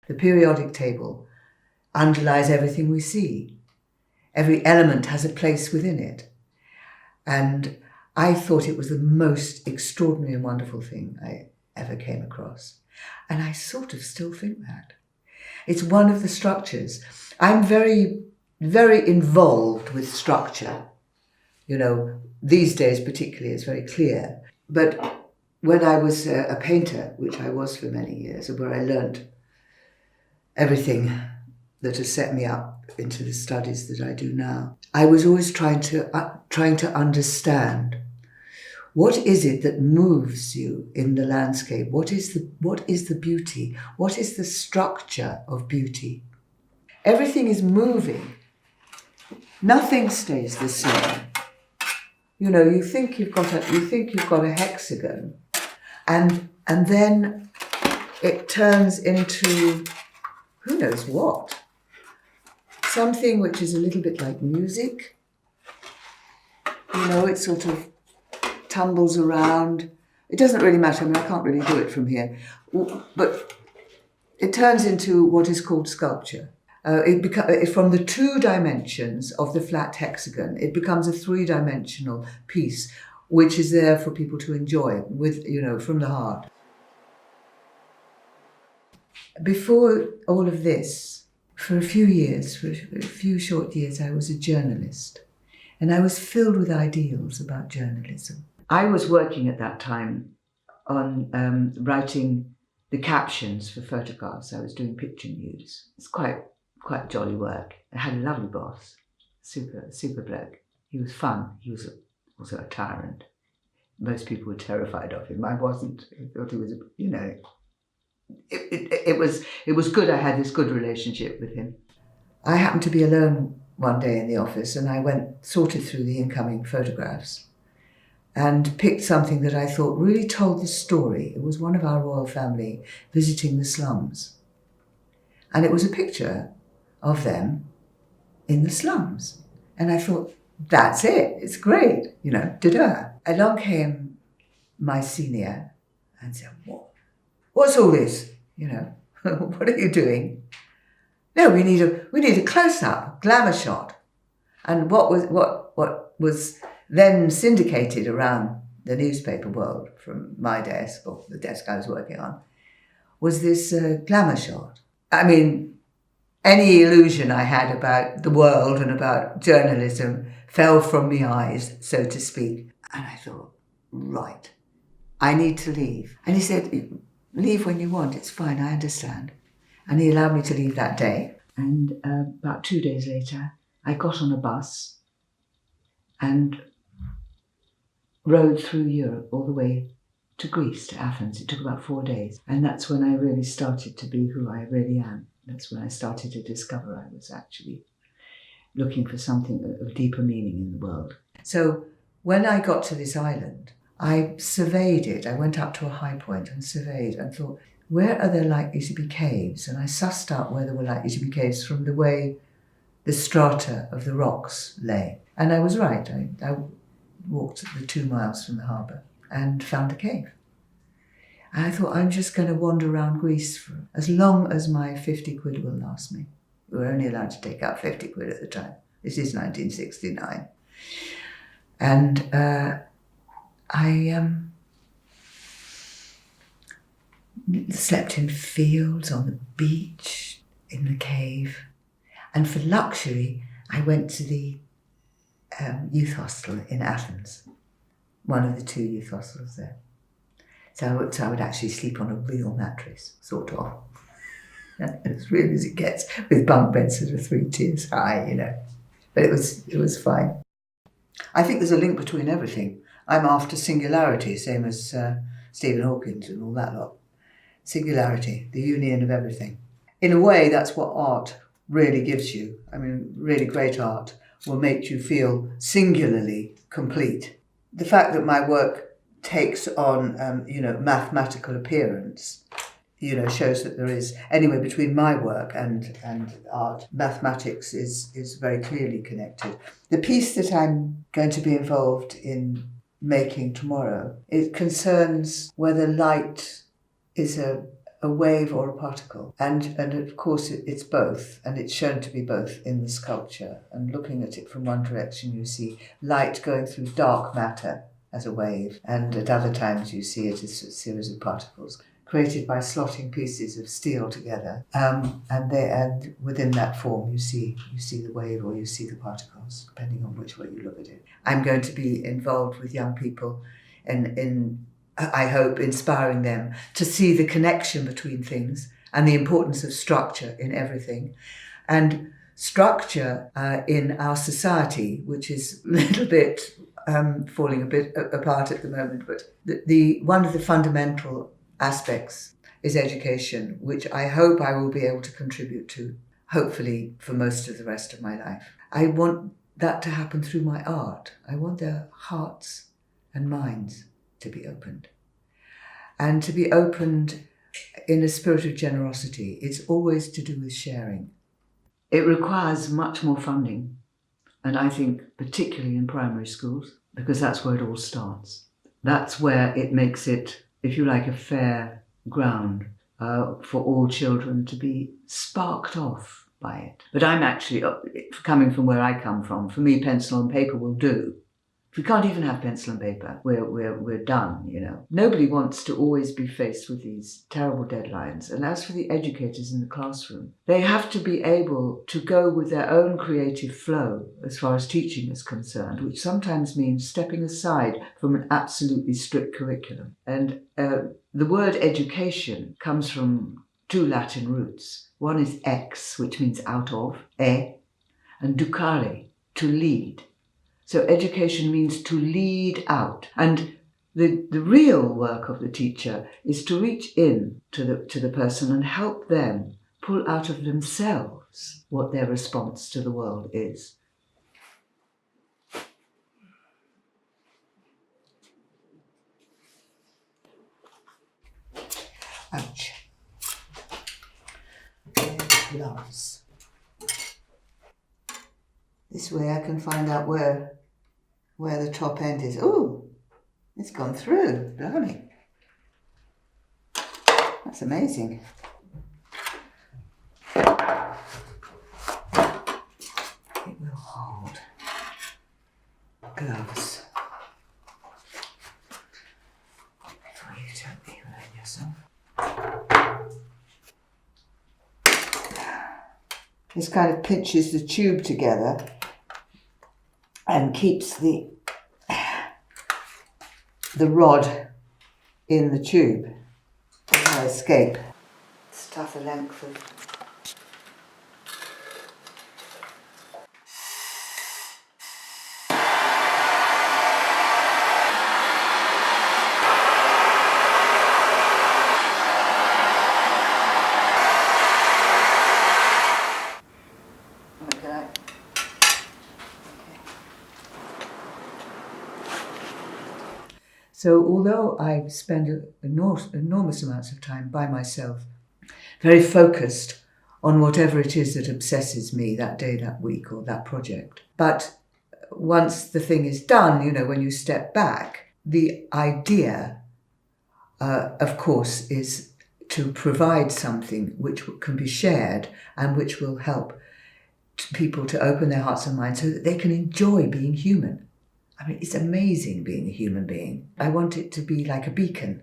The periodic table underlies everything we see. Every element has a place within it. And I thought it was the most extraordinary and wonderful thing I ever came across. And I sort of still think that. It's one of the structures. I'm very, very involved with structure. You know, these days particularly, it's very clear. But when I was a painter, which I was for many years, where I learnt everything that has set me up into the studies that I do now, I was always trying to understand, what is it that moves you in the landscape? What is the beauty? What is the structure of beauty? Everything is moving. Nothing stays the same. You know, you think you've got a hexagon, and then it turns into who knows what. Something which is a little bit like music. You know, it sort of tumbles around. It doesn't really matter. I mean, I can't really do it from here. But it turns into what is called sculpture. From the 2 dimensions of the flat hexagon, it becomes a 3-dimensional piece, which is there for people to enjoy with, you know, from the heart. Before all of this, for a few short years, I was a journalist, and I was filled with ideals about journalism. I was working at that time on writing the captions for photographs. I was doing picture news. It's quite jolly work. I had a lovely boss, super bloke. He was fun. He was also a tyrant. Most people were terrified of him. I wasn't. I thought he was, you know, it was good. I had this good relationship with him. I happened to be alone one day in the office, and I sorted through the incoming photographs and picked something that I thought really told the story. It was one of our royal family visiting the slums. And it was a picture of them in the slums. And I thought, that's it, it's great, you know, ta-da. Along came my senior and said, what's all this, you know, what are you doing? No, we need a close-up, glamour shot. And what was then syndicated around the newspaper world from my desk, or the desk I was working on, was this glamour shot. I mean, any illusion I had about the world and about journalism fell from my eyes, so to speak. And I thought, right, I need to leave. And he said, leave when you want, it's fine, I understand. And he allowed me to leave that day. And about 2 days later, I got on a bus and rode through Europe all the way to Greece, to Athens. It took about 4 days. And that's when I really started to be who I really am. That's when I started to discover I was actually looking for something of deeper meaning in the world. So when I got to this island, I surveyed it. I went up to a high point and surveyed and thought, where are there likely to be caves? And I sussed out where there were likely to be caves from the way the strata of the rocks lay. And I was right. I walked the 2 miles from the harbour and found a cave. And I thought, I'm just going to wander around Greece for as long as my 50 quid will last me. We were only allowed to take out 50 quid at the time. This is 1969. And I slept in fields, on the beach, in the cave. And for luxury, I went to the youth hostel in Athens, one of the 2 youth hostels there. So I would actually sleep on a real mattress, sort of, as real as it gets, with bunk beds that are 3 tiers high, you know. But it was fine. I think there's a link between everything. I'm after singularity, same as Stephen Hawking and all that lot. Singularity, the union of everything. In a way, that's what art really gives you. I mean, really great art will make you feel singularly complete. The fact that my work takes on, mathematical appearance, shows that there is, anyway, between my work and art, mathematics is very clearly connected. The piece that I'm going to be involved in making tomorrow, it concerns whether light is a a wave or a particle. And of course it's both, and it's shown to be both in the sculpture. And looking at it from one direction, you see light going through dark matter as a wave, and at other times you see it as a series of particles created by slotting pieces of steel together. And within that form you see the wave or you see the particles, depending on which way you look at it. I'm going to be involved with young people in I hope, inspiring them to see the connection between things and the importance of structure in everything. And structure in our society, which is a little bit falling a bit apart at the moment, but one of the fundamental aspects is education, which I hope I will be able to contribute to, hopefully for most of the rest of my life. I want that to happen through my art. I want their hearts and minds to be opened. And to be opened in a spirit of generosity. It's always to do with sharing. It requires much more funding, and I think particularly in primary schools, because that's where it all starts. That's where it makes it, if you like, a fair ground for all children to be sparked off by it. But I'm actually, coming from where I come from, for me pencil and paper will do. If we can't even have pencil and paper, we're done, you know. Nobody wants to always be faced with these terrible deadlines. And as for the educators in the classroom, they have to be able to go with their own creative flow as far as teaching is concerned, which sometimes means stepping aside from an absolutely strict curriculum. And the word education comes from two Latin roots. One is ex, which means out of, and ducare, to lead. So education means to lead out. And the real work of the teacher is to reach in to the person and help them pull out of themselves what their response to the world is. Ouch. Gloves. This way I can find out where the top end is. Ooh, it's gone through, blimey. That's amazing. It will hold. Gloves. Before you totally ruin yourself. This kind of pinches the tube together and keeps the rod in the tube. There's no escape. Stuff the length of So although I spend enormous amounts of time by myself, very focused on whatever it is that obsesses me that day, that week, or that project. But once the thing is done, you know, when you step back, the idea, of course, is to provide something which can be shared and which will help people to open their hearts and minds so that they can enjoy being human. I mean, it's amazing being a human being. I want it to be like a beacon.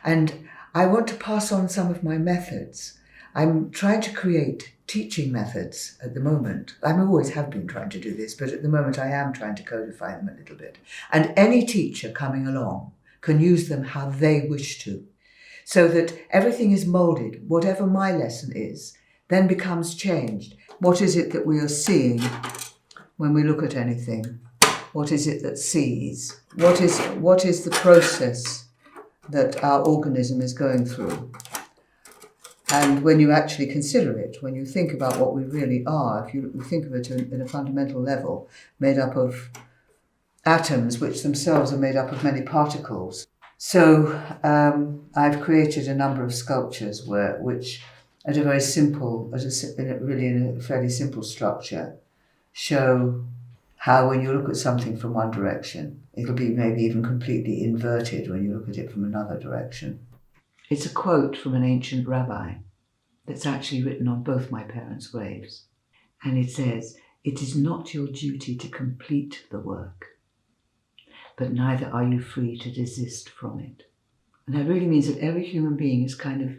And I want to pass on some of my methods. I'm trying to create teaching methods at the moment. I always have been trying to do this, but at the moment I am trying to codify them a little bit. And any teacher coming along can use them how they wish to, so that everything is moulded. Whatever my lesson is, then becomes changed. What is it that we are seeing when we look at anything? What is it that sees? What is the process that our organism is going through? And when you actually consider it, when you think about what we really are, if you think of it in a fundamental level, made up of atoms, which themselves are made up of many particles. So I've created a number of sculptures which, at a very simple, in a fairly simple structure, show how when you look at something from one direction, it'll be maybe even completely inverted when you look at it from another direction. It's a quote from an ancient rabbi that's actually written on both my parents' graves. And it says, "It is not your duty to complete the work, but neither are you free to desist from it." And that really means that every human being is kind of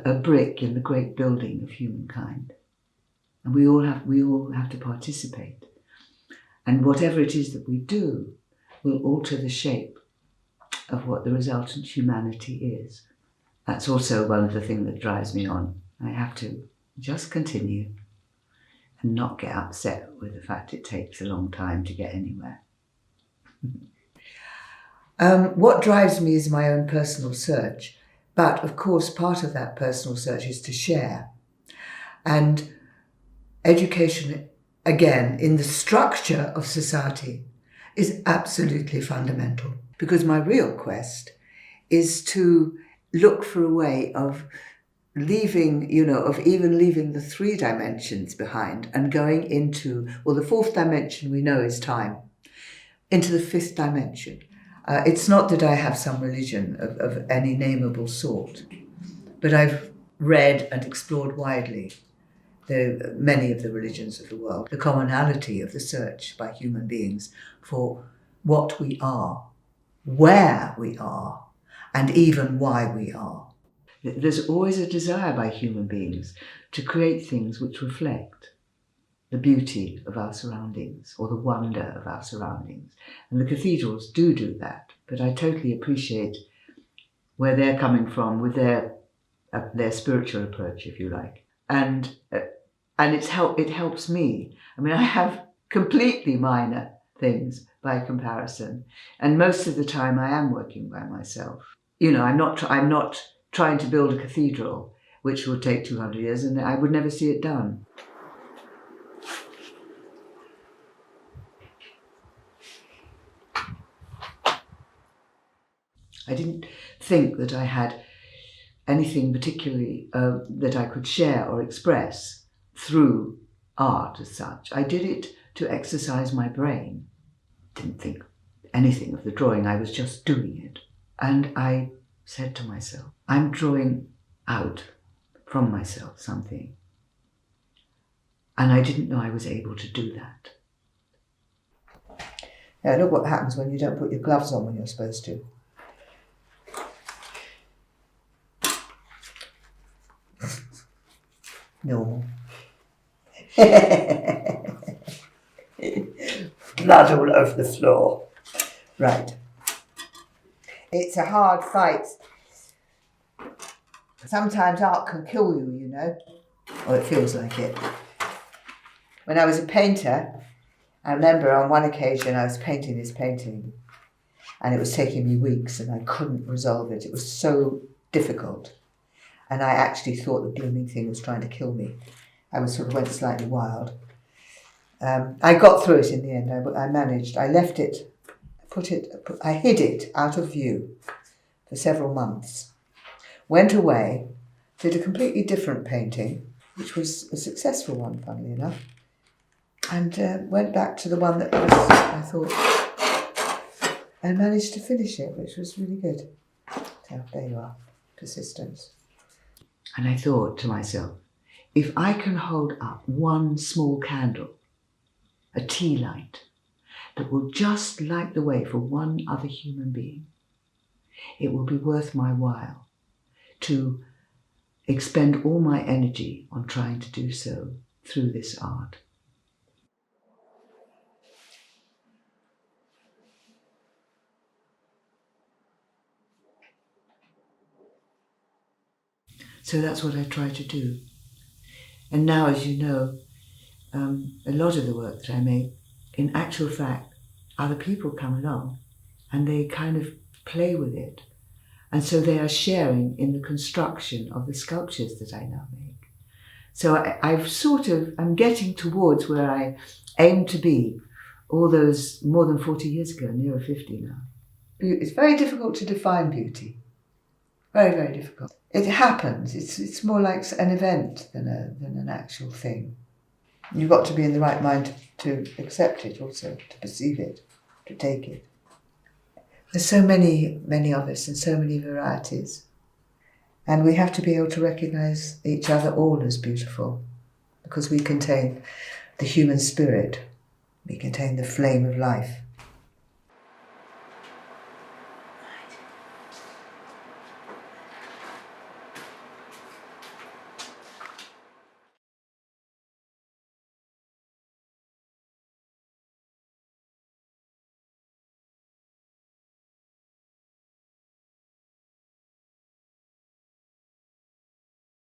a brick in the great building of humankind. And we all have to participate. And whatever it is that we do will alter the shape of what the resultant humanity is. That's also one of the things that drives me on. I have to just continue and not get upset with the fact it takes a long time to get anywhere. What drives me is my own personal search. But of course, part of that personal search is to share. And education, again, in the structure of society, is absolutely fundamental. Because my real quest is to look for a way of leaving the 3 dimensions behind and going into, well, the 4th dimension we know is time, into the 5th dimension. It's not that I have some religion of any nameable sort, but I've read and explored widely many of the religions of the world, the commonality of the search by human beings for what we are, where we are, and even why we are. There's always a desire by human beings to create things which reflect the beauty of our surroundings or the wonder of our surroundings. And the cathedrals do that, but I totally appreciate where they're coming from with their spiritual approach, if you like. And it helps me. I mean, I have completely minor things by comparison, and most of the time I am working by myself. I'm not trying to build a cathedral which will take 200 years, and I would never see it done. I didn't think that I had anything particularly that I could share or express through art as such. I did it to exercise my brain. Didn't think anything of the drawing, I was just doing it. And I said to myself, I'm drawing out from myself something. And I didn't know I was able to do that. Yeah, look what happens when you don't put your gloves on when you're supposed to. No. Blood all over the floor. Right. It's a hard fight. Sometimes art can kill you, you know. Or it feels like it. When I was a painter, I remember on one occasion I was painting this painting and it was taking me weeks and I couldn't resolve it. It was so difficult. And I actually thought the blooming thing was trying to kill me. I went slightly wild. I got through it in the end. I managed. I left it, I hid it out of view for several months. Went away, did a completely different painting, which was a successful one, funnily enough, and went back to the one that I thought, and managed to finish it, which was really good. So there you are, persistence. And I thought to myself, if I can hold up one small candle, a tea light, that will just light the way for one other human being, it will be worth my while to expend all my energy on trying to do so through this art. So that's what I try to do. And now, as you know, a lot of the work that I make, in actual fact, other people come along and they kind of play with it. And so they are sharing in the construction of the sculptures that I now make. So I'm getting towards where I aim to be all those more than 40 years ago, nearer 50 now. It's very difficult to define beauty. Very, very difficult. It happens. It's more like an event than an actual thing. You've got to be in the right mind to accept it also, to perceive it, to take it. There's so many of us and so many varieties. And we have to be able to recognise each other all as beautiful, because we contain the human spirit, we contain the flame of life.